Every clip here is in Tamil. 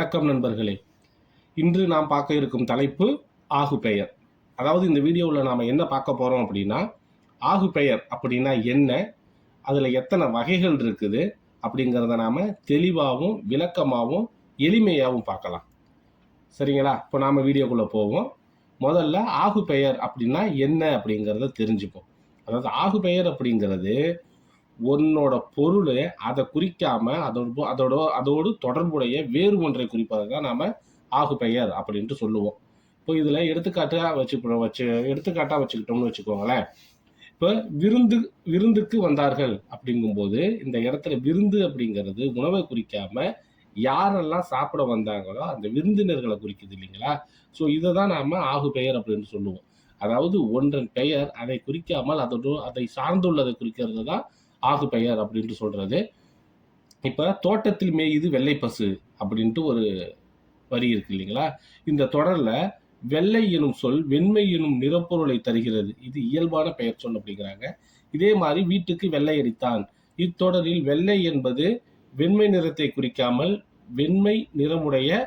வணக்கம் நண்பர்களே. இன்று நாம் பார்க்க இருக்கும் தலைப்பு ஆகு பெயர். அதாவது இந்த வீடியோவில் நாம் என்ன பார்க்க போகிறோம் அப்படின்னா, ஆகு பெயர் அப்படின்னா என்ன, அதில் எத்தனை வகைகள் இருக்குது அப்படிங்கிறத நாம் தெளிவாகவும் விளக்கமாகவும் எளிமையாகவும் பார்க்கலாம். சரிங்களா? இப்போ நாம் வீடியோக்குள்ளே போவோம். முதல்ல ஆகு பெயர் அப்படின்னா என்ன அப்படிங்கிறத தெரிஞ்சுப்போம். அதாவது ஆகு பெயர் அப்படிங்கிறது உன்னோட பொருள் அதை குறிக்காம அதோடு தொடர்புடைய வேறு ஒன்றை குறிப்பதை தான் நாம் ஆகு பெயர் அப்படின்ட்டு சொல்லுவோம். இப்போ இதில் எடுத்துக்காட்டாக வச்சுக்கிட்டோம்னு வச்சுக்கோங்களேன். இப்போ விருந்துக்கு வந்தார்கள் அப்படிங்கும்போது இந்த இடத்துல விருந்து அப்படிங்கிறது உணவை குறிக்காம யாரெல்லாம் சாப்பிட வந்தாங்களோ அந்த விருந்தினர்களை குறிக்குது இல்லைங்களா? ஸோ இதை தான் நாம் ஆகு பெயர் அப்படின்னு சொல்லுவோம். அதாவது ஒன்றன் பெயர் அதை குறிக்காமல் அதை சார்ந்துள்ளதை குறிக்கிறது தான் ஆகு பெயர் அப்படின்ட்டு சொல்றது. இப்போ தோட்டத்தில் மேயுது வெள்ளை பசு அப்படின்ட்டு ஒரு வரி இருக்கு இல்லைங்களா? இந்த தொடர்ல வெள்ளை எனும் சொல் வெண்மை எனும் நிறப்பொருளை தருகிறது. இது இயல்பான பெயர் சொல் அப்படிங்கிறாங்க. இதே மாதிரி வீட்டுக்கு வெள்ளை அடித்தான். இத்தொடரில் வெள்ளை என்பது வெண்மை நிறத்தை குறிக்காமல் வெண்மை நிறமுடைய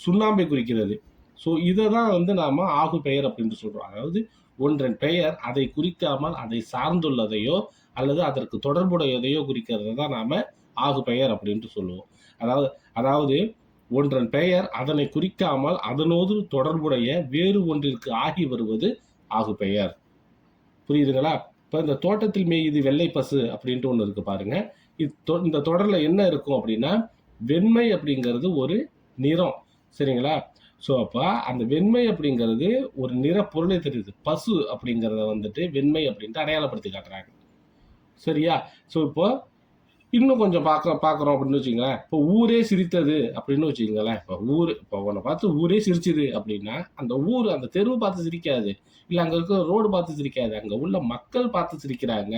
சுண்ணாம்பை குறிக்கிறது. ஸோ இதை தான் நாம ஆகு பெயர் அப்படின்ட்டு சொல்றோம். அதாவது ஒன்றன் பெயர் அதை குறிக்காமல் அதை சார்ந்துள்ளதையோ அல்லது அதற்கு தொடர்புடையதையோ குறிக்கிறத தான் நாம ஆகு பெயர் அப்படின்ட்டு சொல்லுவோம். அதாவது ஒன்றன் பெயர் அதனை குறிக்காமல் அதனோடு தொடர்புடைய வேறு ஒன்றிற்கு ஆகி வருவது ஆகு பெயர். புரியுதுங்களா? இப்போ இந்த தோட்டத்தில் மேயுது வெள்ளை பசு அப்படின்ட்டு ஒன்று இருக்கு பாருங்க. இந்த தொடர்ல என்ன இருக்கும் அப்படின்னா, வெண்மை அப்படிங்கிறது ஒரு நிறம். சரிங்களா? ஸோ அப்போ அந்த வெண்மை அப்படிங்கிறது ஒரு நிற பொருளை தெரியுது. பசு அப்படிங்கிறத வெண்மை அப்படின்ட்டு அடையாளப்படுத்தி காட்டுறாங்க. சரியா? ஸோ இப்போ இன்னும் கொஞ்சம் பார்க்குறோம் அப்படின்னு வச்சுங்களேன். இப்போ ஊரே சிரித்தது அப்படின்னு வச்சுக்கோங்களேன். இப்போ உன்னை பார்த்து ஊரே சிரிச்சுது அப்படின்னா அந்த ஊர் அந்த தெருவு பார்த்து சிரிக்காது, இல்லை அங்கே இருக்கிற ரோடு பார்த்து சிரிக்காது, அங்கே உள்ள மக்கள் பார்த்து சிரிக்கிறாங்க.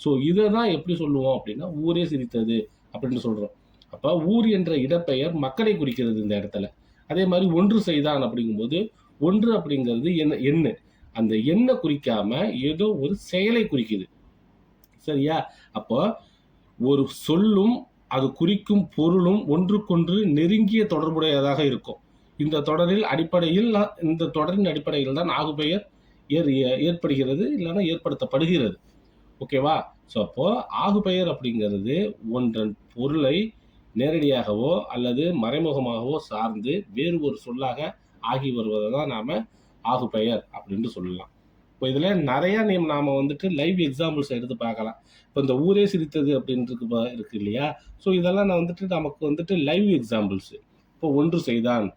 ஸோ இதை தான் எப்படி சொல்லுவோம் அப்படின்னா ஊரே சிரித்தது அப்படின்னு சொல்கிறோம். அப்போ ஊர் என்ற இடப்பெயர் மக்களை குறிக்கிறது இந்த இடத்துல. அதே மாதிரி ஒன்று செய்தான் அப்படிங்கும்போது ஒன்று அப்படிங்கிறது எண்ணு. அந்த எண்ணை குறிக்காம ஏதோ ஒரு செயலை குறிக்குது. சரியா? அப்போ ஒரு சொல்லும் அது குறிக்கும் பொருளும் ஒன்றுக்கொன்று நெருங்கிய தொடர்புடையதாக இருக்கும். இந்த தொடரின் அடிப்படையில் தான் ஆகு பெயர் ஏற்படுகிறது, இல்லைன்னா ஏற்படுத்தப்படுகிறது. ஓகேவா? ஸோ அப்போ ஆகு பெயர் அப்படிங்கிறது ஒன்றன் பொருளை நேரடியாகவோ அல்லது மறைமுகமாகவோ சார்ந்து வேறு ஒரு சொல்லாக ஆகி வருவதை தான் நாம ஆகு பெயர் அப்படின்ட்டு சொல்லலாம். இப்போ இதில் நிறையா நாம் லைவ் எக்ஸாம்பிள்ஸ் எடுத்து பார்க்கலாம். இப்போ இந்த ஊரே சிரித்தது அப்படின்ட்டு இருக்கு இல்லையா? ஸோ இதெல்லாம் நமக்கு லைவ் எக்ஸாம்பிள்ஸு. இப்போ ஒன்று செய்தான்.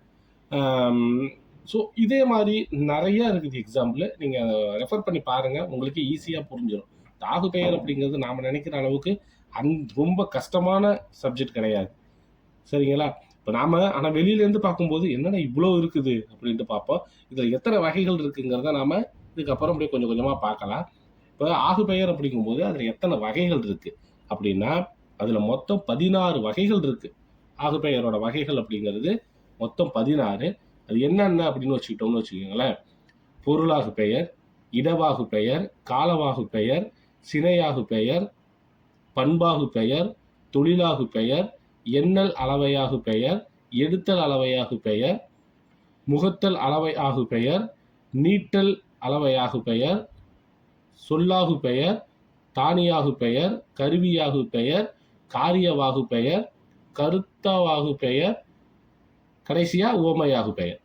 ஸோ இதே மாதிரி நிறையா இருக்குது எக்ஸாம்பிள். நீங்கள் ரெஃபர் பண்ணி பாருங்கள், உங்களுக்கு ஈஸியாக புரிஞ்சிடும். ஆகு பெயர் அப்படிங்கிறது நாம் நினைக்கிற அளவுக்கு ரொம்ப கஷ்டமான சப்ஜெக்ட் கிடையாது. சரிங்களா? இப்போ ஆனால் வெளியிலேருந்து பார்க்கும்போது என்னடா இவ்வளோ இருக்குது அப்படின்ட்டு பார்ப்போம். இதில் எத்தனை வகைகள் இருக்குங்கிறத நாம் இதுக்கப்புறம் அப்படியே கொஞ்சம் கொஞ்சமாக பார்க்கலாம். இப்போ ஆகு பெயர் அப்படிங்கும்போது அதில் எத்தனை வகைகள் இருக்குது அப்படின்னா, அதில் மொத்தம் 16 வகைகள் இருக்குது. ஆகு பெயரோட வகைகள் அப்படிங்கிறது மொத்தம் 16. அது என்னென்ன அப்படின்னு வச்சுக்கோங்களேன். பொருளாகு பெயர், இடவாகு பெயர், காலவாகு பெயர், சினையாகு பெயர், பண்பாகு பெயர், தொழிலாகு பெயர், எண்ணல் அளவையாகு பெயர், எடுத்தல் அளவையாகு பெயர், முகத்தல் அளவை ஆகு பெயர், நீட்டல் அளவையாகு பெயர், சொல்லாகு பெயர், தானியாகு பெயர், கருவியாகு பெயர், காரியவாகு பெயர், கருத்தாவாகு பெயர், கடைசியா உவமையாகு பெயர்.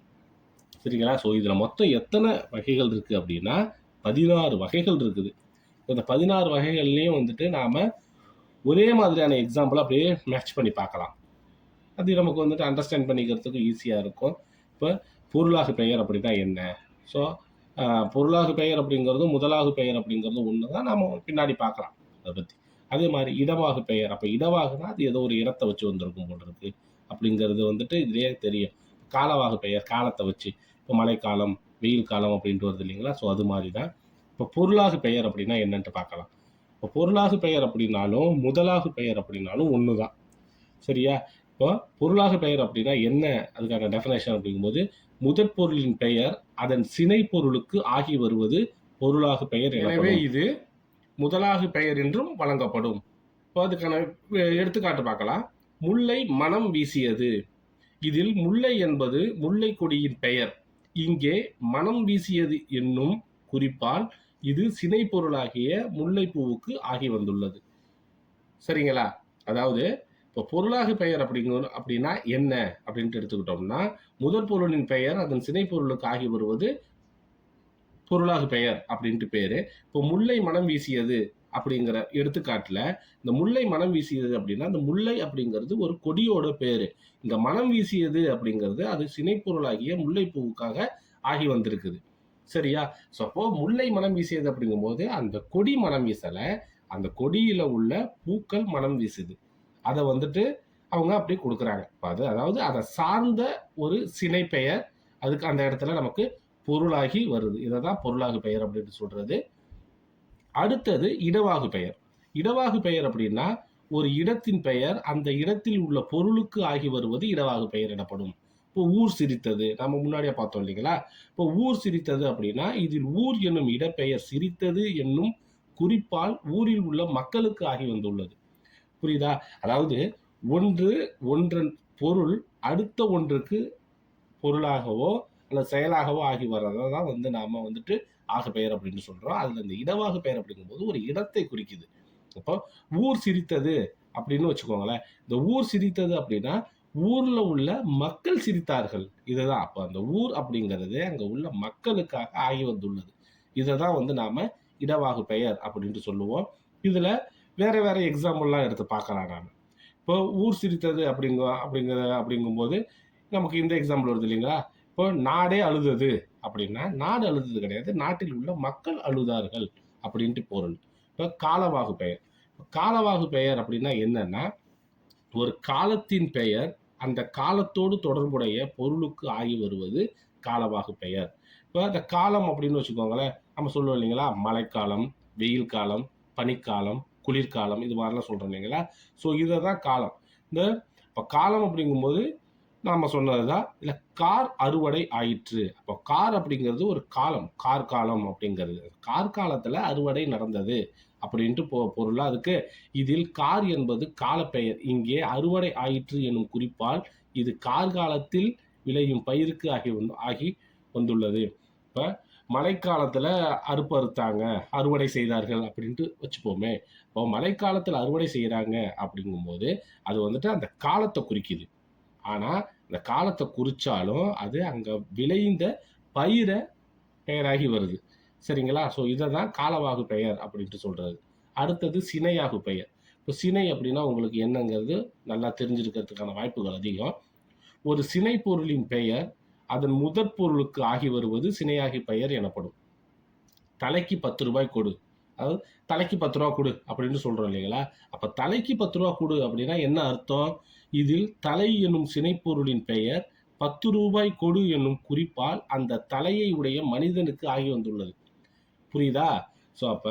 சரிங்களா? ஸோ இதில் மொத்தம் எத்தனை வகைகள் இருக்குது அப்படின்னா 16 வகைகள் இருக்குது. இந்த 16 வகைகள்லையும் நாம் ஒரே மாதிரியான எக்ஸாம்பிள் அப்படியே மேட்ச் பண்ணி பார்க்கலாம். அது நமக்கு அண்டர்ஸ்டாண்ட் பண்ணிக்கிறதுக்கு ஈஸியாக இருக்கும். இப்போ பொருளாகு பெயர் அப்படின்னா என்ன? ஸோ பொருளாகு பெயர் அப்படிங்கிறதும் முதலாகு பெயர் அப்படிங்கிறதும் ஒன்று தான், நாம் பின்னாடி பார்க்கலாம் அதை பற்றி. அதே மாதிரி இடவாகு பெயர். அப்போ இடவாகுனா அது ஏதோ ஒரு இடத்தை வச்சு வந்திருக்கும் போல் இருக்கு அப்படிங்கிறது இதுலேயே தெரியும். காலவாகு பெயர் காலத்தை வச்சு, இப்போ மழைக்காலம் வெயில் காலம் அப்படின்ட்டு வருது இல்லைங்களா? ஸோ அது மாதிரி தான். இப்போ பொருளாகு பெயர் அப்படின்னா என்னன்ட்டு பார்க்கலாம். இப்போ பொருளாகு பெயர் அப்படின்னாலும் முதலாகு பெயர் அப்படின்னாலும் ஒன்று தான். சரியா? இப்போ பொருளாகு பெயர் அப்படின்னா என்ன, அதுக்கான டெஃபினேஷன் அப்படிங்கும்போது முதற் பொருளின் பெயர் அதன் சினை பொருளுக்கு ஆகி வருவது பொருளாகு பெயர். எனவே இது முதலாகு பெயர் என்றும் வழங்கப்படும். இப்போ அதுக்கான எடுத்துக்காட்டு பார்க்கலாம். முல்லை மனம் வீசியது. இதில் முல்லை என்பது முல்லை கொடியின் பெயர். இங்கே மனம் வீசியது என்னும் குறிப்பால் இது சினை பொருளாகிய முல்லைப்பூவுக்கு ஆகி வந்துள்ளது. சரிங்களா? அதாவது இப்போ பொருளாகு பெயர் அப்படின்னா என்ன அப்படின்ட்டு எடுத்துக்கிட்டோம்னா, முதற் பொருளின் பெயர் அதன் சினை பொருளுக்கு ஆகி வருவது பொருளாகு பெயர் அப்படின்ட்டு பேரு. இப்போ முல்லை மனம் வீசியது அப்படிங்கிற எடுத்துக்காட்டுல இந்த முல்லை மனம் வீசியது அப்படின்னா, அந்த முல்லை அப்படிங்கிறது ஒரு கொடியோட பேரு. இங்க மனம் வீசியது அப்படிங்கிறது அது சினைப்பொருளாகிய முல்லைப்பூவுக்காக ஆகி வந்திருக்குது. சரியா? ஸோ அப்போ முல்லை மனம் வீசியது அப்படிங்கும்போது அந்த கொடி மனம் வீசல, அந்த கொடியில உள்ள பூக்கள் மனம் வீசுது. அதை வந்துட்டு அவங்க அப்படி கொடுக்குறாங்க. அதாவது அதை சார்ந்த ஒரு சினை பெயர் அதுக்கு அந்த இடத்துல நமக்கு பொருளாகி வருது. இதை தான் பொருளாகு பெயர் அப்படின்னு சொல்றது. அடுத்தது இடவாகு பெயர். இடவாகு பெயர் அப்படின்னா ஒரு இடத்தின் பெயர் அந்த இடத்தில் உள்ள பொருளுக்கு ஆகி வருவது இடவாகு பெயர் எனப்படும். இப்போ ஊர் சிரித்தது நம்ம முன்னாடியே பார்த்தோம் இல்லைங்களா? இப்போ ஊர் சிரித்தது அப்படின்னா இதில் ஊர் என்னும் இடப்பெயர் சிரித்தது என்னும் குறிப்பால் ஊரில் உள்ள மக்களுக்கு ஆகி வந்துள்ளது. புரியுதா? அதாவது ஒன்றன் பொருள் அடுத்த ஒன்றுக்கு பொருளாகவோ அல்லது செயலாகவோ ஆகி வர்றதை தான் நாம வந்துட்டு ஆகு பெயர் அப்படின்னு சொல்றோம். அதுல இந்த இடவாகு பெயர் அப்படிங்கும்போது ஒரு இடத்தை குறிக்குது. இப்போ ஊர் சிரித்தது அப்படின்னு வச்சுக்கோங்களேன். இந்த ஊர் சிரித்தது அப்படின்னா ஊர்ல உள்ள மக்கள் சிரித்தார்கள். இதுதான் அப்ப அந்த ஊர் அப்படிங்கிறது அங்க உள்ள மக்களுக்காக ஆகி வந்துள்ளது. இதை தான் நாம இடவாகு பெயர் அப்படின்ட்டு சொல்லுவோம். இதுல வேற வேற எக்ஸாம்பிள்லாம் எடுத்து பார்க்கலாம் நாம. இப்போ ஊர் சிரித்தது அப்படிங்கும்போது நமக்கு இந்த எக்ஸாம்பிள் வருது இல்லைங்களா? இப்போ நாடே அழுதது அப்படின்னா நாடு அழுதது கிடையாது, நாட்டில் உள்ள மக்கள் அழுதார்கள் அப்படின்ட்டு பொருள். இப்போ காலவாகு பெயர். காலவாகு பெயர் அப்படின்னா என்னன்னா ஒரு காலத்தின் பெயர் அந்த காலத்தோடு தொடர்புடைய பொருளுக்கு ஆகி வருவது காலவாகு பெயர். இப்போ அந்த காலம் அப்படின்னு வச்சுக்கோங்களேன், நம்ம சொல்லுவோம் இல்லைங்களா? மழைக்காலம், வெயில் காலம், பனிக்காலம், குளிர்காலம், இது மாதிரிலாம் சொல்றோம் இல்லைங்களா? ஸோ இதை தான் காலம். இந்த இப்போ காலம் அப்படிங்கும்போது நாம சொன்னதுதான். இல்ல கார் அறுவடை ஆயிற்று. அப்போ கார் அப்படிங்கிறது ஒரு காலம், கார் காலம் அப்படிங்கிறது. கார் காலத்துல அறுவடை நடந்தது அப்படின்ட்டு பொருளா அதுக்கு. இதில் கார் என்பது காலப்பெயர். இங்கே அறுவடை ஆயிற்று எனும் குறிப்பால் இது கார்காலத்தில் விளையும் பயிருக்கு ஆகி வந்துள்ளது. இப்ப மழைக்காலத்துல அறுத்தாங்க, அறுவடை செய்தார்கள் அப்படின்ட்டு வச்சுப்போமே. இப்போ மழைக்காலத்துல அறுவடை செய்யறாங்க அப்படிங்கும்போது அது அந்த காலத்தை குறிக்குது. ஆனா இந்த காலத்தை குறிச்சாலும் அது அங்க விளைந்த பயிரை பெயராகி வருது. சரிங்களா? ஸோ இதை தான் காலவாகு பெயர் அப்படின்ட்டு சொல்றது. அடுத்தது சினையாகு பெயர். இப்போ சினை அப்படின்னா உங்களுக்கு என்னங்கிறது நல்லா தெரிஞ்சிருக்கிறதுக்கான வாய்ப்புகள் அதிகம். ஒரு சினை பொருளின் பெயர் அதன் முதற் பொருளுக்கு ஆகி வருவது சினையாகி பெயர் எனப்படும். தலைக்கு 10 ரூபாய் கொடு, அதாவது தலைக்கு 10 ரூபா கொடு அப்படின்னு சொல்றோம் இல்லைங்களா? அப்ப தலைக்கு 10 ரூபா கொடு அப்படின்னா என்ன அர்த்தம்? இதில் தலை என்னும் சினைப்பொருளின் பெயர் 10 ரூபாய் கொடு என்னும் குறிப்பால் அந்த தலையை உடைய மனிதனுக்கு ஆகி வந்துள்ளது. புரியுதா? ஸோ அப்ப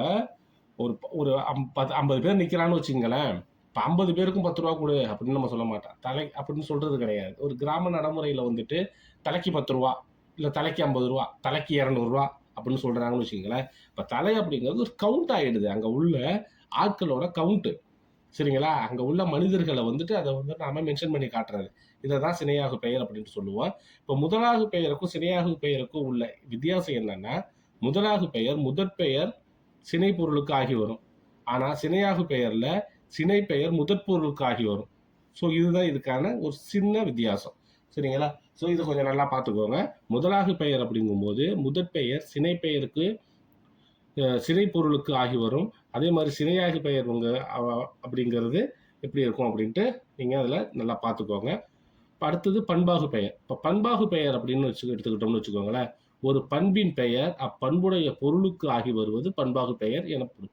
ஒரு ஒரு 50 பேர் நிக்கிறான்னு வச்சுங்களேன். இப்போ 50 பேருக்கும் 10 ரூபா கொடு அப்படின்னு நம்ம சொல்ல மாட்டோம். தலை அப்படின்னு சொல்றது கிடையாது. ஒரு கிராம நடைமுறையில தலைக்கு 10 ரூபா, இல்லை தலைக்கு 50 ரூபா, தலைக்கு 200 ரூபா அப்படின்னு சொல்றாங்கன்னு வச்சுங்களேன். இப்போ தலை அப்படிங்கிறது ஒரு கவுண்ட் ஆயிடுது. அங்க உள்ள ஆட்களோட கவுண்ட். சரிங்களா? அங்க உள்ள மனிதர்களை அதை நாம மென்ஷன் பண்ணி காட்டுறது. இதை தான் சினையாகு பெயர் அப்படின்னு சொல்லுவோம். இப்போ முதலாகு பெயருக்கும் சினையாகு பெயருக்கும் உள்ள வித்தியாசம் என்னன்னா, முதலாகு பெயர் முதற் பெயர் சினை பொருளுக்கு ஆகி வரும். ஆனா சினையாகு பெயர்ல சினை பெயர் முதற் பொருளுக்கு ஆகி வரும். ஸோ இதுதான் இதுக்கான ஒரு சின்ன வித்தியாசம். சரிங்களா? ஸோ இது கொஞ்சம் நல்லா பார்த்துக்கோங்க. முதலாகு பெயர் அப்படிங்கும்போது முதற் பெயர் சினை பெயருக்கு சினை பொருளுக்கு ஆகி வரும். அதே மாதிரி சினையாகு பெயர் அப்படிங்கிறது எப்படி இருக்கும் அப்படின்ட்டு நீங்க அதுல நல்லா பார்த்துக்கோங்க. அடுத்தது பண்பாகு பெயர். இப்போ பண்பாகு பெயர் அப்படின்னு எடுத்துக்கிட்டோம்னு வச்சுக்கோங்களேன். ஒரு பண்பின் பெயர் அப்பண்புடைய பொருளுக்கு ஆகி வருவது பண்பாகு பெயர் எனப்படும்.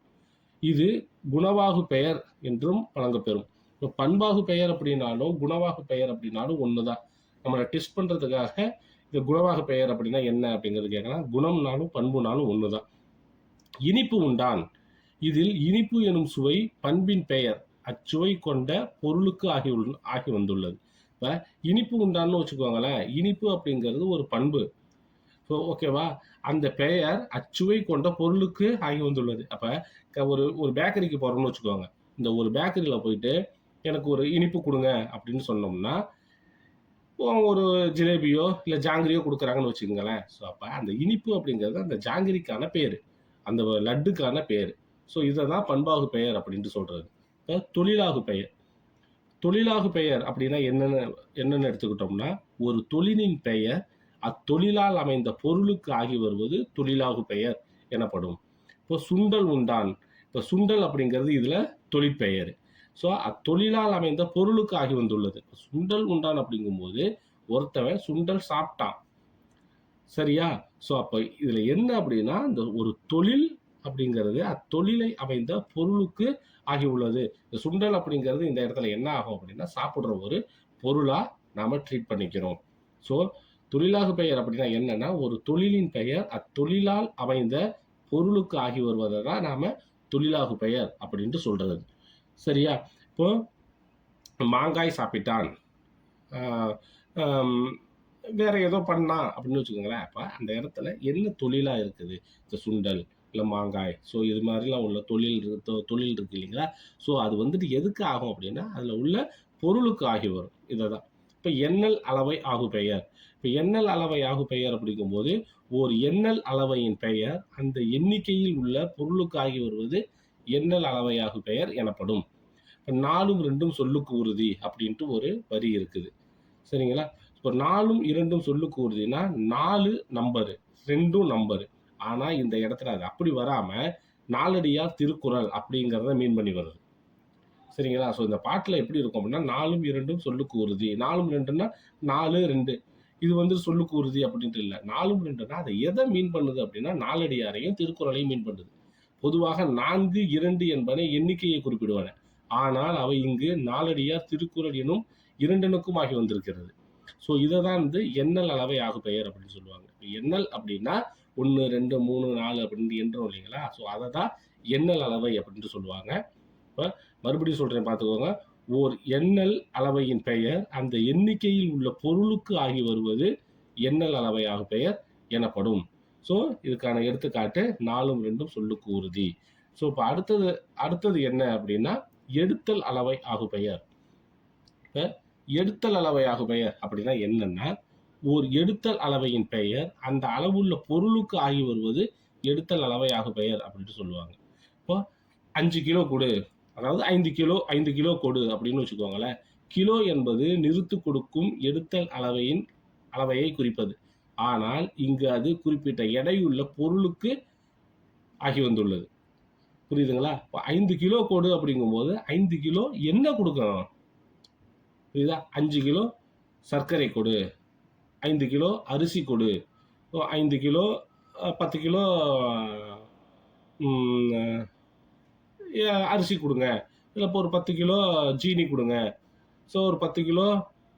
இது குணவாகு பெயர் என்றும் வழங்கப்பெறும். இப்போ பண்பாகு பெயர் அப்படின்னாலும் குணவாகு பெயர் அப்படின்னாலும் ஒண்ணுதான். நம்மளை டெஸ்ட் பண்றதுக்காக இந்த குணவாகு பெயர் அப்படின்னா என்ன அப்படிங்கிறது கேட்கலாம். குணம்னாலும் பண்புனாலும் ஒண்ணுதான். இனிப்பு உண்டான். இதில் இனிப்பு எனும் சுவை பண்பின் பெயர் அச்சுவை கொண்ட பொருளுக்கு ஆகி வந்துள்ளது. இப்ப இனிப்பு உண்டான்னு வச்சுக்கோங்களேன். இனிப்பு அப்படிங்கிறது ஒரு பண்பு. ஸோ ஓகேவா? அந்த பெயர் அச்சுவை கொண்ட பொருளுக்கு ஆகி வந்துள்ளது. அப்ப ஒரு பேக்கரிக்கு போறோம்னு வச்சுக்கோங்க. இந்த ஒரு பேக்கரியில போயிட்டு எனக்கு ஒரு இனிப்பு கொடுங்க அப்படின்னு சொன்னோம்னா ஒரு ஜிலேபியோ இல்லை ஜாங்கிரியோ கொடுக்குறாங்கன்னு வச்சுக்கோங்களேன். ஸோ அப்போ அந்த இனிப்பு அப்படிங்கிறது அந்த ஜாங்கிரிக்கான பேர், அந்த லட்டுக்கான பேர். ஸோ இதை தான் பண்பாகு பெயர் அப்படின்ட்டு சொல்கிறது. இப்போ தொழிலாகு பெயர். தொழிலாகு பெயர் அப்படின்னா என்னென்னு எடுத்துக்கிட்டோம்னா, ஒரு தொழிலின் பெயர் அத்தொழிலால் அமைந்த பொருளுக்கு ஆகி வருவது தொழிலாகு பெயர் எனப்படும். இப்போ சுண்டல் உண்டான். இப்போ சுண்டல் அப்படிங்கிறது இதில் தொழிற்பெயர். ஸோ அத்தொழிலால் அமைந்த பொருளுக்கு ஆகி வந்துள்ளது. சுண்டல் உண்டான் அப்படிங்கும்போது ஒருத்தவன் சுண்டல் சாப்பிட்டான், சரியா? ஸோ அப்போ இதில் என்ன அப்படின்னா, இந்த ஒரு தொழில் அப்படிங்கிறது அத்தொழிலை அமைந்த பொருளுக்கு ஆகி உள்ளது. இந்த சுண்டல் அப்படிங்கிறது இந்த இடத்துல என்ன ஆகும் அப்படின்னா, சாப்பிட்ற ஒரு பொருளாக நாம் ட்ரீட் பண்ணிக்கிறோம். ஸோ தொழிலாகு பெயர் அப்படின்னா என்னன்னா, ஒரு தொழிலின் பெயர் அத்தொழிலால் அமைந்த பொருளுக்கு ஆகி வருவதை தான் நாம் தொழிலாகு பெயர் அப்படின்ட்டு சொல்கிறது, சரியா? இப்போ மாங்காய் சாப்பிட்டான், வேற ஏதோ பண்ணான் அப்படின்னு வச்சுக்கோங்களேன். அப்போ அந்த இடத்துல என்ன தொழிலாக இருக்குது? இந்த சுண்டல் இல்லை மாங்காய், ஸோ இது மாதிரிலாம் உள்ள தொழில் இருக்கு இல்லைங்களா? ஸோ அது வந்துட்டு எதுக்கு ஆகும் அப்படின்னா, அதில் உள்ள பொருளுக்கு ஆகி வரும். இதை தான் இப்போ எண்ணல் அளவை ஆகு பெயர். இப்போ எண்ணல் அளவை ஆகு பெயர் அப்படிங்கும்போது, ஒரு எண்ணல் அளவையின் பெயர் அந்த எண்ணிக்கையில் உள்ள பொருளுக்கு ஆகி வருவது எண்ணல் அளவையாகு பெயர் எனப்படும். இப்போ 4ம் 2ம் சொல்லுக்கு உறுதி அப்படின்ட்டு ஒரு வரி இருக்குது, சரிங்களா? இப்போ 4ம் 2ம் சொல்லுக்கு உறுதினா 4 நம்பரு, 2ம் நம்பரு. ஆனால் இந்த இடத்துல அது அப்படி வராமல் நாலடியார் திருக்குறள் அப்படிங்கிறத மீன் பண்ணி வருது, சரிங்களா? ஸோ இந்த பாட்டில் எப்படி இருக்கும் அப்படின்னா, 4ம் 2ம் சொல்லுக்கு உறுதி. 4ம் 2ன்னா 4 2, இது வந்து சொல்லுக்கு உறுதி அப்படின்ட்டு இல்லை. 4ம் 2ன்னா அதை எதை மீன் பண்ணுது அப்படின்னா, நாலடியாரையும் திருக்குறளையும் மீன் பண்ணுது. பொதுவாக 4 2 என்பன எண்ணிக்கையை குறிப்பிடுவன. ஆனால் அவை இங்கு நாலடியார் திருக்குறள் எனும் இரண்டனுக்கும் ஆகி வந்திருக்கிறது. ஸோ இதை தான் வந்து எண்ணல் அளவை ஆகு பெயர் அப்படின்னு சொல்லுவாங்க. எண்ணல் அப்படின்னா 1 2 3 4 அப்படின்னு எண்றோம் இல்லைங்களா? ஸோ அதை தான் எண்ணல் அளவை அப்படின்ட்டு சொல்லுவாங்க. இப்போ மறுபடியும் சொல்றேன் பார்த்துக்கோங்க. ஓர் எண்ணல் அளவையின் பெயர் அந்த எண்ணிக்கையில் உள்ள பொருளுக்கு ஆகி வருவது எண்ணல் அளவை ஆகு பெயர் எனப்படும். ஸோ இதுக்கான எடுத்துக்காட்டு 4ம் 2ம் சொல்லுக்கு உறுதி. ஸோ இப்போ அடுத்தது என்ன அப்படின்னா, எடுத்தல் அளவை ஆகு பெயர். இப்போ எடுத்தல் அளவை ஆகு பெயர் அப்படின்னா என்னன்னா, ஒரு எடுத்தல் அளவையின் பெயர் அந்த அளவுள்ள பொருளுக்கு ஆகி வருவது எடுத்தல் அளவை ஆகு பெயர் அப்படின்ட்டு சொல்லுவாங்க. இப்போ 5 கிலோ கொடு, அதாவது 5 கிலோ கொடு அப்படின்னு வச்சுக்கோங்களேன். கிலோ என்பது நிறுத்து கொடுக்கும் எடுத்தல் அளவையை குறிப்பது. ஆனால் இங்கு அது குறிப்பிட்ட எடையுள்ள பொருளுக்கு ஆகி வந்துள்ளது, புரியுதுங்களா? இப்போ 5 கிலோ கொடு அப்படிங்கும்போது 5 கிலோ என்ன கொடுக்கணும், புரியுதா? 5 கிலோ சர்க்கரை கொடு, 5 கிலோ அரிசி கொடு, 5 கிலோ 10 கிலோ அரிசி கொடுங்க, இல்லை இப்போ ஒரு 10 கிலோ ஜீனி கொடுங்க, ஸோ ஒரு 10 கிலோ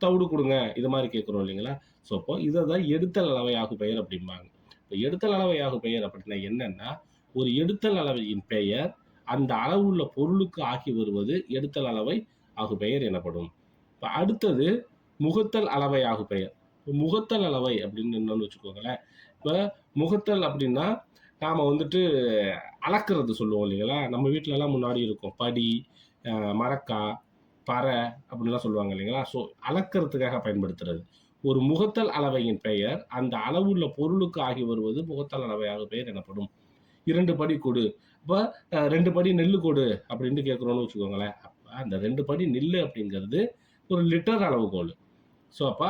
தவிடு கொடுங்க, இது மாதிரி கேட்குறோம் இல்லைங்களா? ஸோ இப்போ இதை தான் எடுத்தல் அளவை ஆகு பெயர் அப்படிம்பாங்க. இப்போ எடுத்தல் அளவை ஆகு பெயர் அப்படின்னா என்னன்னா, ஒரு எடுத்தல் அளவையின் பெயர் அந்த அளவுள்ள பொருளுக்கு ஆகி வருவது எடுத்தல் அளவை ஆகு பெயர் எனப்படும். இப்போ அடுத்தது முகத்தல் அளவை ஆகு பெயர். முகத்தல் அளவை அப்படின்னு என்னன்னு வச்சுக்கோங்களேன். இப்போ முகத்தல் அப்படின்னா நாம் வந்துட்டு அளக்கிறது சொல்லுவோம் இல்லைங்களா? நம்ம வீட்டிலலாம் முன்னாடி இருக்கும் படி, மரக்கா, பறை அப்படின்லாம் சொல்லுவாங்க இல்லைங்களா? ஸோ அளக்கிறதுக்காக பயன்படுத்துறது. ஒரு முகத்தல் அளவையின் பெயர் அந்த அளவுள்ள பொருளுக்கு ஆகி வருவது முகத்தல் அளவையாக பெயர் எனப்படும். 2 படி கொடு, இப்போ 2 படி நெல் கொடு அப்படின்ட்டு கேட்குறோன்னு வச்சுக்கோங்களேன். அப்போ அந்த 2 படி நெல் அப்படிங்கிறது ஒரு லிட்டர் அளவுகோல். ஸோ அப்போ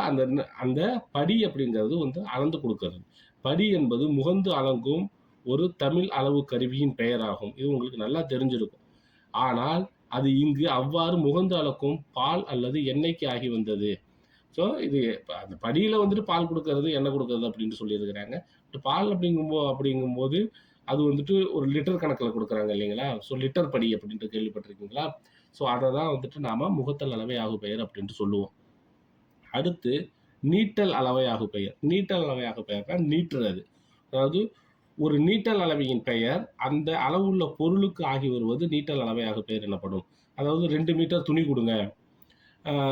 அந்த படி அப்படிங்கிறது வந்து அளந்து கொடுக்கறது. படி என்பது முகந்து அளங்கும் ஒரு தமிழ் அளவு கருவியின் பெயராகும். இது உங்களுக்கு நல்லா தெரிஞ்சிருக்கும். ஆனால் அது இங்கு அவ்வாறு முகந்து அளக்கும் பால் அல்லது எண்ணெய்க்கு ஆகி வந்தது. ஸோ இது அந்த படியில் வந்துட்டு பால் கொடுக்கறது, எண்ணெய் கொடுக்கறது அப்படின்ட்டு சொல்லியிருக்கிறாங்க. பால் அப்படிங்கும்போது அது வந்துட்டு ஒரு லிட்டர் கணக்கில் கொடுக்குறாங்க இல்லைங்களா? ஸோ லிட்டர் படி அப்படின்ட்டு கேள்விப்பட்டிருக்கீங்களா? ஸோ அதை தான் வந்துட்டு நாம் முகத்தல் அளவை ஆகு பெயர் அப்படின்ட்டு சொல்லுவோம். அடுத்து நீட்டல் அளவை ஆகு பெயர். நீட்டல் அளவை ஆகு பெயர் தான் நீட்டுறது. அதாவது ஒரு நீட்டல் அளவையின் பெயர் அந்த அளவுள்ள பொருளுக்கு ஆகி வருவது நீட்டல் அளவை ஆகு பெயர் எனப்படும். அதாவது 2 மீட்டர் துணி கொடுங்க,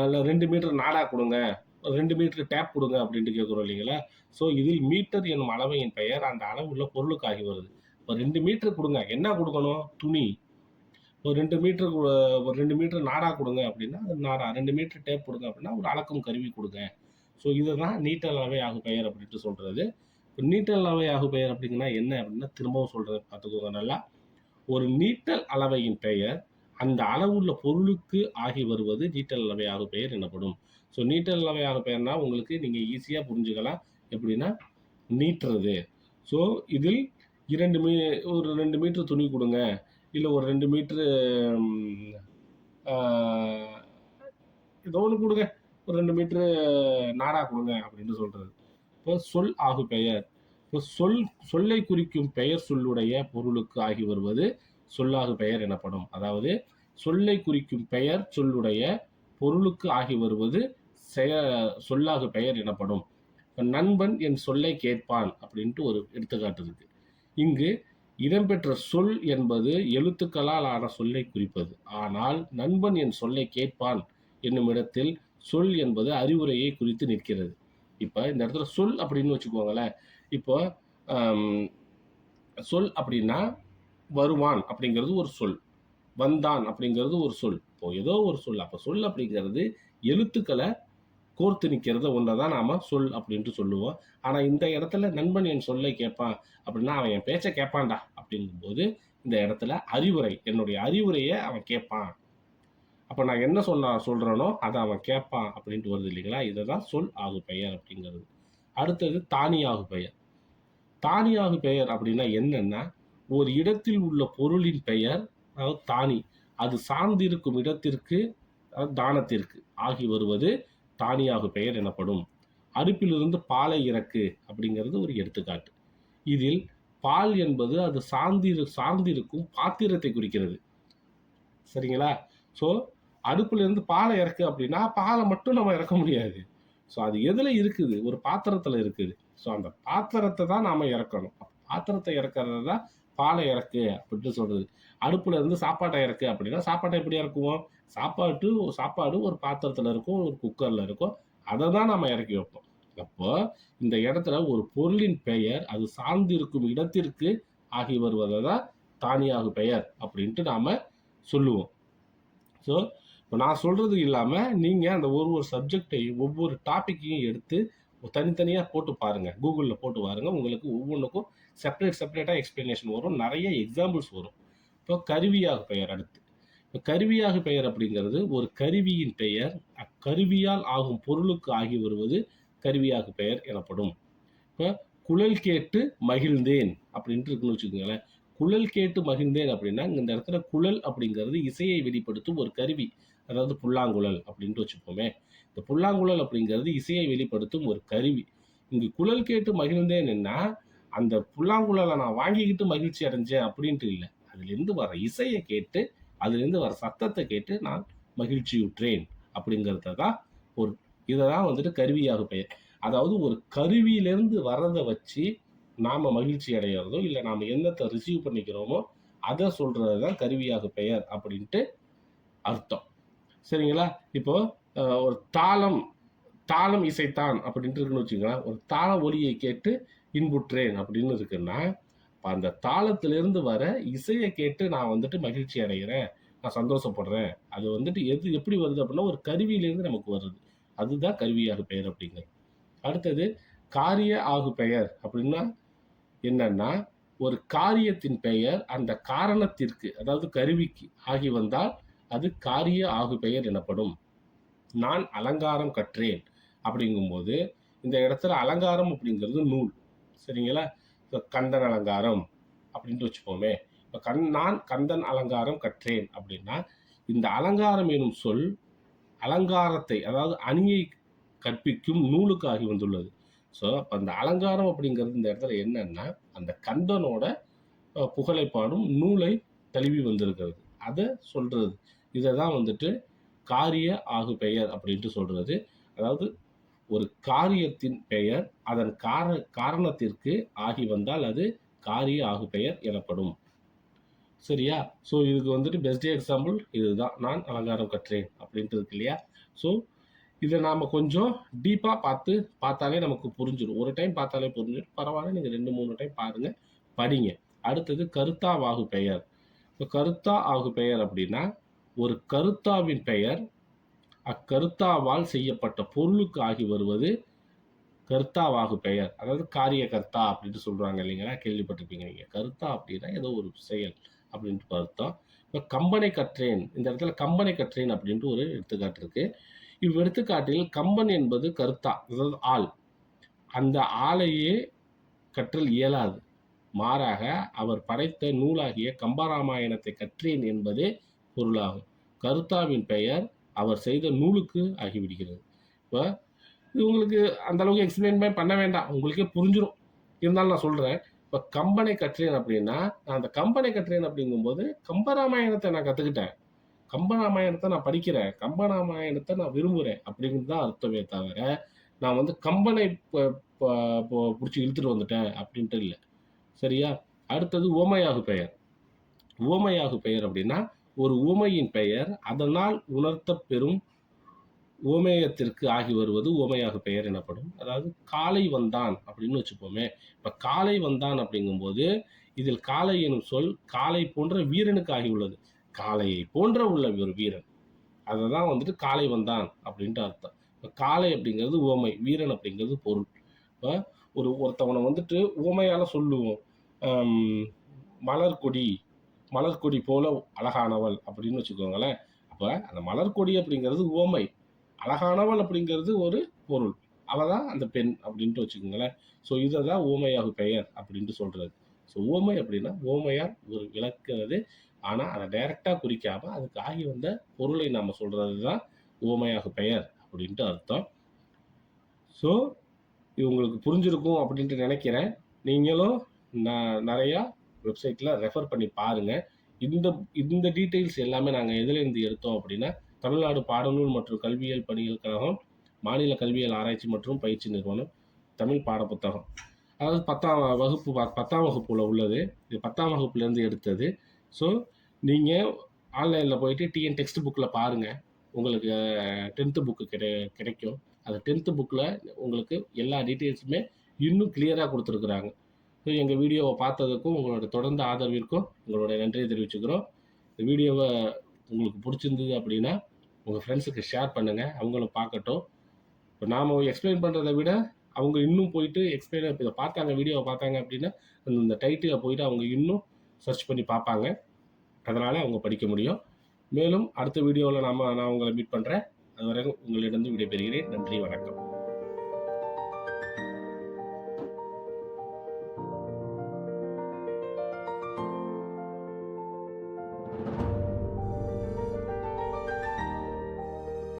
இல்லை 2 மீட்டர் நாடா கொடுங்க, 2 மீட்டர் டேப் கொடுங்க அப்படின்ட்டு கேட்குறோம் இல்லைங்களா? ஸோ இதில் மீட்டர் என்னும் அளவையின் பெயர் அந்த அளவுள்ள பொருளுக்கு ஆகி வருது. இப்போ 2 மீட்டர் கொடுங்க, என்ன கொடுக்கணும்? துணி. ஒரு 2 மீட்டர் நாடா கொடுங்க அப்படின்னா அது நாடா, 2 மீட்டர் டேப் கொடுங்க அப்படின்னா ஒரு அளக்கும் கருவி கொடுங்க. ஸோ இதை தான் நீட்டல் அளவை ஆகு பெயர் அப்படின்ட்டு சொல்கிறது. நீட்டல் அளவை ஆகு பெயர் அப்படிங்கன்னா என்ன அப்படின்னா, திரும்பவும் சொல்கிறது பார்த்துக்கோங்க நல்லா. ஒரு நீட்டல் அளவையின் பெயர் அந்த அளவுள்ள பொருளுக்கு ஆகி வருவது நீட்டல் அளவை ஆகு பெயர் எனப்படும். ஸோ நீட்டல் அளவை ஆகு பெயர்னா உங்களுக்கு நீங்கள் ஈஸியாக புரிஞ்சுக்கலாம். எப்படின்னா, நீட்டுறது. ஸோ இதில் ஒரு 2 மீட்டர் துணி கொடுங்க, இல்லை ஒரு 2 மீட்டரு ஏதோ ஒன்று கொடுங்க, ஒரு 2 மீட்டரு நாடா கொடுங்க அப்படின்னு சொல்றது. இப்போ சொல் ஆகு பெயர். இப்போ சொல்லை குறிக்கும் பெயர் சொல்லுடைய பொருளுக்கு ஆகி வருவது சொல்லாகு பெயர் எனப்படும். அதாவது சொல்லை குறிக்கும் பெயர் சொல்லுடைய பொருளுக்கு ஆகி வருவது சொல்லாகு பெயர் எனப்படும். நண்பன் என் சொல்லை கேட்பான் அப்படின்ட்டு ஒரு எடுத்துக்காட்டு இருக்கு. இங்கு இடம்பெற்ற சொல் என்பது எழுத்துக்களால் ஆன சொல்லை குறிப்பது. ஆனால் நண்பன் என் சொல்லை கேட்பான் என்னும் இடத்தில் சொல் என்பது அறிவுரையை குறித்து நிற்கிறது. இப்போ இந்த இடத்துல சொல் அப்படின்னு வச்சுக்கோங்களேன். இப்போ சொல் அப்படின்னா வருவான் அப்படிங்கிறது ஒரு சொல், வந்தான் அப்படிங்கிறது ஒரு சொல். இப்போ ஏதோ ஒரு சொல். அப்போ சொல் அப்படிங்கிறது எழுத்துக்களை கோர்த்து நிற்கிறத ஒன்றை தான் நாம் சொல் அப்படின்ட்டு சொல்லுவோம். ஆனால் இந்த இடத்துல நண்பன் என் சொல்லை கேட்பான் அப்படின்னா அவன் என் பேச்சை கேட்பான்டா அப்படிங்கும்போது இந்த இடத்துல அறிவுரை, என்னுடைய அறிவுரையை அவன் கேட்பான். அப்போ நான் என்ன சொல்கிறேனோ அதை அவன் கேட்பான் அப்படின்ட்டு வருது இல்லைங்களா. இதை தான் சொல் ஆகு பெயர் அப்படிங்கிறது. அடுத்தது தானியாகு பெயர். தானியாகு பெயர் அப்படின்னா என்னன்னா, ஒரு இடத்தில் உள்ள பொருளின் பெயர், அதாவது தானி, அது சார்ந்திருக்கும் இடத்திற்கு, தானத்திற்கு ஆகி வருவது தானியாகு பெயர் எனப்படும். அடுப்பிலிருந்து பாலை இறக்கு அப்படிங்கிறது ஒரு எடுத்துக்காட்டு. இதில் பால் என்பது அது சார்ந்திருக்கும் பாத்திரத்தை குறிக்கிறது. சரிங்களா. ஸோ அடுப்பிலிருந்து பாலை இறக்கு அப்படின்னா பாலை மட்டும் நம்ம இறக்க முடியாது. ஸோ அது எதில் இருக்குது, ஒரு பாத்திரத்தில் இருக்குது. ஸோ அந்த பாத்திரத்தை தான் நாம் இறக்கணும். பாத்திரத்தை இறக்கிறது தான் பாலை இறக்கு அப்படின்ட்டு சொல்கிறது. அடுப்பில் இருந்து சாப்பாட்டை இறக்கு அப்படின்னா சாப்பாட்டை எப்படி இறக்குவோம், சாப்பாடு ஒரு பாத்திரத்தில் இருக்கும், ஒரு குக்கரில் இருக்கும், அதை தான் நம்ம இறக்கி வைப்போம். அப்போ இந்த இடத்துல ஒரு பொருளின் பெயர் அது சார்ந்திருக்கும் இடத்திற்கு ஆகி வருவதை தான் தானியாகு பெயர் அப்படின்ட்டு நாம் சொல்லுவோம். ஸோ இப்போ நான் சொல்கிறது இல்லாமல் நீங்கள் அந்த ஒரு சப்ஜெக்டையும் ஒவ்வொரு டாப்பிக்கையும் எடுத்து தனித்தனியாக போட்டு பாருங்கள், கூகுளில் போட்டு பாருங்கள். உங்களுக்கு ஒவ்வொன்றுக்கும் செப்பரேட்டாக எக்ஸ்பிளனேஷன் வரும், நிறைய எக்ஸாம்பிள்ஸ் வரும். இப்போ கருவியாகு பெயர். அடுத்து இப்போ கருவியாகு பெயர் அப்படிங்கிறது ஒரு கருவியின் பெயர் அக்கருவியால் ஆகும் பொருளுக்கு ஆகி வருவது கருவியாகு பெயர் எனப்படும். இப்போ குழல் கேட்டு மகிழ்ந்தேன் அப்படின்ட்டு இருக்குன்னு வச்சுக்கோங்களேன். குழல் கேட்டு மகிழ்ந்தேன் அப்படின்னா இந்த இடத்துல குழல் அப்படிங்கிறது இசையை வெளிப்படுத்தும் ஒரு கருவி, அதாவது புல்லாங்குழல் அப்படின்ட்டு வச்சுப்போமே. இந்த புல்லாங்குழல் அப்படிங்கிறது இசையை வெளிப்படுத்தும் ஒரு கருவி. இங்கு குழல் கேட்டு மகிழ்ந்தேன்னா அந்த புல்லாங்குழலை நான் வாங்கிக்கிட்டு மகிழ்ச்சி அடைஞ்சேன் அப்படின்ட்டு இல்லை. அதுலேருந்து வர இசையை கேட்டு, அதுலேருந்து வர சத்தத்தை கேட்டு நான் மகிழ்ச்சியுற்றேன் அப்படிங்கிறத தான் பொருள். இதை தான் வந்துட்டு கருவியாகு பெயர். அதாவது ஒரு கருவியிலேருந்து வர்றதை வச்சு நாம் மகிழ்ச்சி அடைகிறதோ இல்லை நாம் என்னத்தை ரிசீவ் பண்ணிக்கிறோமோ அதை சொல்கிறது தான் கருவியாகு பெயர் அப்படின்ட்டு அர்த்தம். சரிங்களா. இப்போ ஒரு தாளம் இசைத்தான் அப்படின்ட்டு இருக்குன்னு வச்சுக்கோங்களேன். ஒரு தாள ஒலியை கேட்டு இன்புற்றேன் அப்படின்னு இருக்குன்னா அந்த தாளத்திலிருந்து வர இசையை கேட்டு நான் வந்துட்டு மகிழ்ச்சி அடைகிறேன், நான் சந்தோஷப்படுறேன். அது வந்துட்டு எப்படி வருது அப்படின்னா ஒரு கருவியிலேருந்து நமக்கு வருது. அதுதான் கருவியாகு பெயர் அப்படிங்கிறது. அடுத்தது காரிய ஆகு பெயர் அப்படின்னா என்னன்னா, ஒரு காரியத்தின் பெயர் அந்த காரணத்திற்கு, அதாவது கருவிக்கு ஆகி வந்தால் அது காரிய ஆகு பெயர் எனப்படும். நான் அலங்காரம் கற்றேன் அப்படிங்கும்போது இந்த இடத்துல அலங்காரம் அப்படிங்கிறது நூல். சரிங்களா. கந்தன் அலங்காரம் அப்படின்ட்டு வச்சுப்போமே. இப்போ நான் கந்தன் அலங்காரம் கற்றேன் அப்படின்னா இந்த அலங்காரம் எனும் சொல் அலங்காரத்தை, அதாவது அணியை கற்பிக்கும் நூலுக்கு ஆகி வந்துள்ளது. ஸோ அப்போ அந்த அலங்காரம் அப்படிங்கிறது இந்த இடத்துல என்னன்னா அந்த கந்தனோட புகழை பாடும் நூலை தழுவி வந்திருக்கிறது, அதை சொல்றது. இதை தான் வந்துட்டு காரிய ஆகு பெயர் அப்படின்ட்டு சொல்றது. அதாவது ஒரு காரியத்தின் பெயர் அதன் காரணத்திற்கு ஆகி வந்தால் அது காரிய ஆகு பெயர் எனப்படும். சரியா. ஸோ இதுக்கு வந்துட்டு பெஸ்ட் எக்ஸாம்பிள் இதுதான், நான் அலங்காரம் கற்றேன் அப்படின்ட்டு இருக்கு இல்லையா. ஸோ இதை நாம் கொஞ்சம் டீப்பாக பார்த்தாலே நமக்கு புரிஞ்சிடும். ஒரு டைம் பார்த்தாலே புரிஞ்சிடும், பரவாயில்ல நீங்கள் 2-3 டைம் பாருங்கள், படிங்க. அடுத்தது கருத்தாவாகு பெயர். இப்போ கருத்தா ஆகு பெயர் அப்படின்னா ஒரு கருத்தாவின் பெயர் அக்கருத்தாவால் செய்யப்பட்ட பொருளுக்கு ஆகி வருவது கர்த்தாவாகு பெயர். அதாவது காரிய கர்த்தா அப்படின்னு சொல்றாங்க இல்லைங்களா? கேள்விப்பட்டிருப்பீங்க நீங்க. கர்த்தா அப்படின்னா ஏதோ ஒரு செயல் அப்படின்ட்டு அர்த்தம். இப்ப கம்பனை கற்றேன். இந்த இடத்துல கம்பனை கற்றேன் அப்படின்ட்டு ஒரு எடுத்துக்காட்டு இருக்கு. இவ்வெடுத்துக்காட்டில் கம்பன் என்பது கர்த்தா, அதாவது ஆள். அந்த ஆளையே கற்றல் இயலாது. மாறாக அவர் படைத்த நூலாகிய கம்பராமாயணத்தை கற்றேன் என்பதே பொருளாகும். கர்த்தாவின் பெயர் அவர் செய்த நூலுக்கு ஆகிவிடுகிறது. இப்ப இது உங்களுக்கு அந்த அளவுக்கு எக்ஸ்பிளைன் பண்ண வேண்டாம். உங்களுக்கே புரிஞ்சிரும். இருந்தாலும் நான் சொல்றேன். இப்ப கம்பனை கற்றேன் அப்படின்னா, நான் அந்த கம்பனை கற்றேன் அப்படிங்கும்போது, கம்பராமாயணத்தை நான் கத்துக்கிட்டேன். கம்பராமாயணத்தை நான் படிக்கிறேன். கம்பராமாயணத்தை நான் விரும்புறேன் அப்படிங்கிறது தான் அர்த்தமே தவிர, நான் வந்து கம்பனை ப ப பொ புடிச்சு இழுத்துட்டு வந்துட்டேன் அப்படின்ட்டு இல்ல. சரியா? அடுத்தது உவமையாகு பெயர். உவமையாகு பெயர் அப்படின்னா, ஒரு உவமையின் பெயர் அதனால் உணர்த்தப் பெறும் உவமேயத்திற்கு ஆகி வருவது உவமையாகு பெயர் எனப்படும். அதாவது காளை வந்தான் அப்படின்னு வச்சுப்போமே. இப்ப காளை வந்தான் அப்படிங்கும்போது, இதில் காளை எனும் சொல் காளை போன்ற வீரனுக்கு ஆகியுள்ளது. காளையை போன்ற உள்ள ஒரு வீரன். அததான் வந்துட்டு காளை வந்தான் அப்படின்ட்டு அர்த்தம். இப்ப காளை அப்படிங்கிறது உவமை, வீரன் அப்படிங்கிறது பொருள். இப்ப ஒருத்தவனை வந்துட்டு உவமையால சொல்லுவோம். அம் மலர்க்கொடி, மலர்க்கொடி போல அழகானவள் அப்படின்னு வச்சுக்கோங்களேன். அப்ப அந்த மலர்க்கொடி அப்படிங்கிறது உவமை. அழகானவள் அப்படிங்கிறது ஒரு பொருள். அவ தான் அந்த பெண் அப்படின்ட்டு வச்சுக்கோங்களேன். ஸோ இத தான் உவமையாகு பெயர் அப்படின்ட்டு சொல்றது. ஸோ உவமை அப்படின்னா உவமையால் ஒரு விளக்குறது. ஆனா அத டைரக்ட்டா குறிக்காம அதுக்கு ஆகி வந்த பொருளை நாம சொல்றது தான் உவமையாகு பெயர் அப்படின்ட்டு அர்த்தம். ஸோ இது உங்களுக்கு புரிஞ்சிருக்கும் அப்படின்ட்டு நினைக்கிறேன். நீங்களும் நெறையா வெப்சைட்ல ரெஃபர் பண்ணி பாருங்க. இந்த இந்த டீட்டெயில்ஸ் எல்லாமே நாங்க எதுலேருந்து எடுத்தோம் அப்படின்னா, தமிழ்நாடு பாடநூல் மற்றும் கல்வியியல் பணிகள் கழகம், மாநில கல்வியியல் ஆராய்ச்சி மற்றும் பயிற்சி நிறுவனம், தமிழ் பாடப்புத்தகம். அதாவது 10ஆம் வகுப்புல உள்ளது. இது 10ஆம் வகுப்புலேருந்து எடுத்தது. ஸோ நீங்க ஆன்லைன்ல போயிட்டு டிஎன் டெக்ஸ்ட் புக்ல பாருங்க. உங்களுக்கு 10த் புக் கிடைக்கும். அந்த 10த் புக்ல உங்களுக்கு எல்லா டீட்டெயில்ஸுமே இன்னும் கிளியரா குடுத்துருக்குறாங்க. ஸோ எங்க வீடியோவ பார்த்ததுக்கும், உங்களோட தொடர்ந்த ஆதரவிற்கும் எங்களுடைய நன்றியை தெரிவிச்சுக்கிறோம். இந்த வீடியோவ உங்களுக்கு புடிச்சிருந்தது அப்படின்னா, உங்க ஃப்ரெண்ட்ஸுக்கு ஷேர் பண்ணுங்க. அவங்களும் பார்க்கட்டும். இப்ப நாம எக்ஸ்பிளைன் பண்றத விட, அவங்க இன்னும் போயிட்டு இத பார்த்தாங்க, வீடியோவ பார்த்தாங்க அப்படின்னா, இந்த டைட்டில போயிட்டு அவங்க இன்னும் சர்ச் பண்ணி பார்ப்பாங்க. அதனால அவங்க படிக்க முடியும். மேலும் அடுத்த வீடியோல நான் உங்கள மீட் பண்றேன். அதுவரை உங்களிடம் விடைபெறுகிறேன். நன்றி, வணக்கம்.